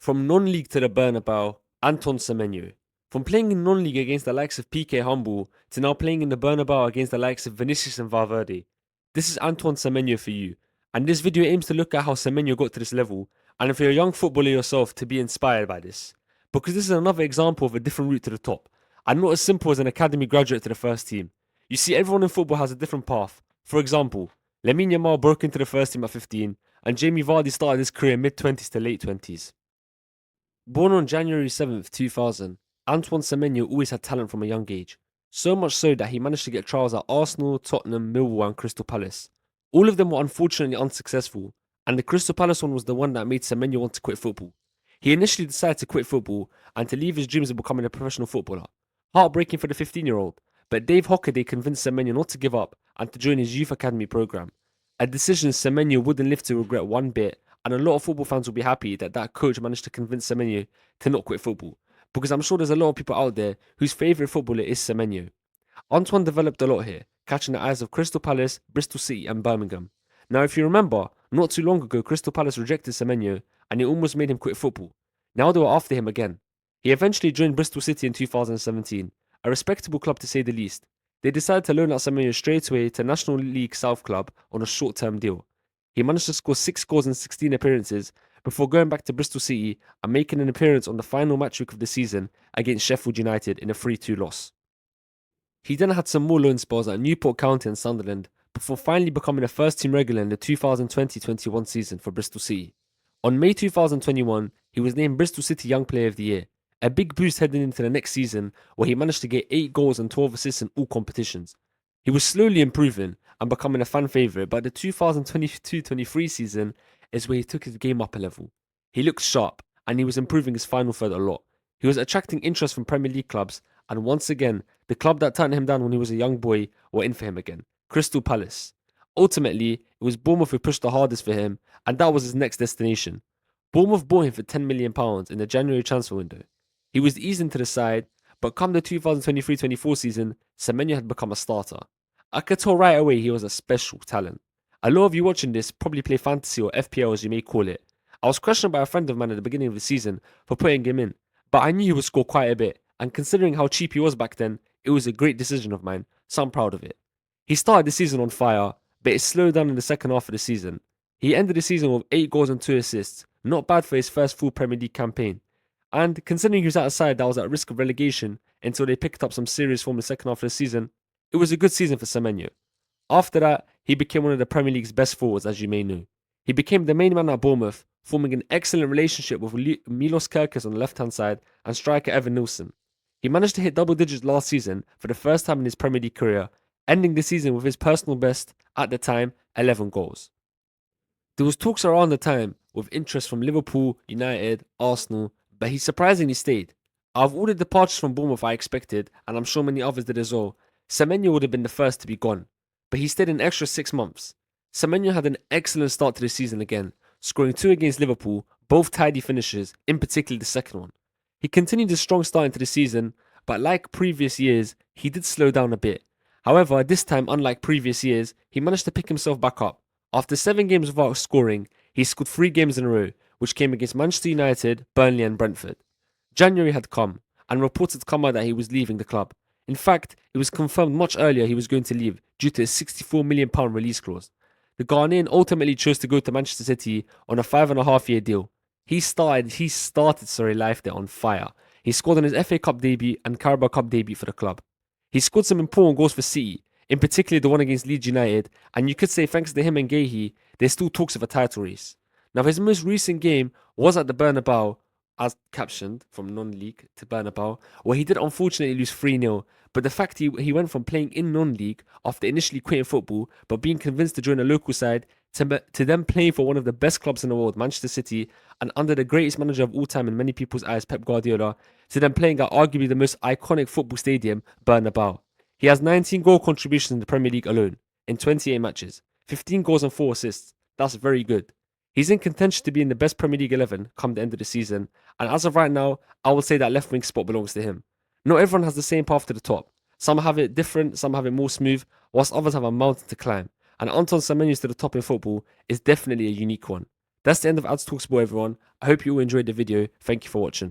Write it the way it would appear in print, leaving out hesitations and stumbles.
From non-league to the Bernabéu, Antoine Semenyo. From playing in non-league against the likes of PK Humble to now playing in the Bernabéu against the likes of Vinicius and Valverde. This is Antoine Semenyo for you. And this video aims to look at how Semenyo got to this level, and if you're a young footballer yourself, to be inspired by this. Because this is another example of a different route to the top, and not as simple as an academy graduate to the first team. You see, everyone in football has a different path. For example, Lamine Yamal broke into the first team at 15, and Jamie Vardy started his career mid-20s to late 20s. Born on January 7th, 2000, Antoine Semenyo always had talent from a young age. So much so that he managed to get trials at Arsenal, Tottenham, Millwall and Crystal Palace. All of them were unfortunately unsuccessful, and the Crystal Palace one was the one that made Semenyo want to quit football. He initially decided to quit football and to leave his dreams of becoming a professional footballer. Heartbreaking for the 15-year-old, but Dave Hockaday convinced Semenyo not to give up and to join his youth academy program. A decision Semenyo wouldn't live to regret one bit, and a lot of football fans will be happy that coach managed to convince Semenyo to not quit football, because I'm sure there's a lot of people out there whose favourite footballer is Semenyo. Antoine developed a lot here, catching the eyes of Crystal Palace, Bristol City and Birmingham. Now if you remember, not too long ago Crystal Palace rejected Semenyo and it almost made him quit football. Now they were after him again. He eventually joined Bristol City in 2017, a respectable club to say the least. They decided to loan out Semenyo straight away to National League South club on a short-term deal. He managed to score 6 goals in 16 appearances before going back to Bristol City and making an appearance on the final match week of the season against Sheffield United in a 3-2 loss. He then had some more loan spells at Newport County and Sunderland before finally becoming a first-team regular in the 2020-21 season for Bristol City. On May 2021, he was named Bristol City Young Player of the Year, a big boost heading into the next season where he managed to get 8 goals and 12 assists in all competitions. He was slowly improving and becoming a fan favourite, but the 2022-23 season is where he took his game up a level. He looked sharp and he was improving his final third a lot. He was attracting interest from Premier League clubs, and once again, the club that turned him down when he was a young boy were in for him again, Crystal Palace. Ultimately, it was Bournemouth who pushed the hardest for him, and that was his next destination. Bournemouth bought him for £10 million in the January transfer window. He was eased into the side, but come the 2023-24 season, Semenyo had become a starter. I could tell right away he was a special talent. A lot of you watching this probably play fantasy or FPL as you may call it. I was questioned by a friend of mine at the beginning of the season for putting him in, but I knew he would score quite a bit, and considering how cheap he was back then, it was a great decision of mine, so I'm proud of it. He started the season on fire, but it slowed down in the second half of the season. He ended the season with 8 goals and 2 assists, not bad for his first full Premier League campaign. And considering he was at a side that was at risk of relegation until they picked up some serious form in the second half of the season, it was a good season for Semenyo. After that, he became one of the Premier League's best forwards, as you may know. He became the main man at Bournemouth, forming an excellent relationship with Milos Kerkez on the left-hand side and striker Evan Nilsson. He managed to hit double digits last season for the first time in his Premier League career, ending the season with his personal best, at the time, 11 goals. There was talks around the time with interest from Liverpool, United, Arsenal, but he surprisingly stayed. Out of all the departures from Bournemouth I expected, and I'm sure many others did as well, Semenyo would have been the first to be gone, but he stayed an extra 6 months. Semenyo had an excellent start to the season again, scoring 2 against Liverpool, both tidy finishes, in particular the second one. He continued his strong start into the season, but like previous years, he did slow down a bit. However, this time, unlike previous years, he managed to pick himself back up. After 7 games without scoring, he scored 3 games in a row, which came against Manchester United, Burnley and Brentford. January had come, and reports had come out that he was leaving the club. In fact, it was confirmed much earlier he was going to leave due to a £64 million release clause. The Ghanaian ultimately chose to go to Manchester City on a 5.5-year deal. He started life there on fire. He scored on his FA Cup debut and Carabao Cup debut for the club. He scored some important goals for City, in particular the one against Leeds United, and you could say thanks to him and Guehi, there's still talks of a title race. Now his most recent game was at the Bernabéu, as captioned, from non-league to Bernabéu, where he did unfortunately lose 3-0, but the fact he went from playing in non-league after initially quitting football, but being convinced to join a local side, to then playing for one of the best clubs in the world, Manchester City, and under the greatest manager of all time in many people's eyes, Pep Guardiola, to then playing at arguably the most iconic football stadium, Bernabéu. He has 19 goal contributions in the Premier League alone, in 28 matches, 15 goals and 4 assists. That's very good. He's in contention to be in the best Premier League 11 come the end of the season, and as of right now, I would say that left wing spot belongs to him. Not everyone has the same path to the top. Some have it different, some have it more smooth, whilst others have a mountain to climb. And Antoine Semenyo's to the top in football is definitely a unique one. That's the end of Ads Talk Sport, everyone. I hope you all enjoyed the video. Thank you for watching.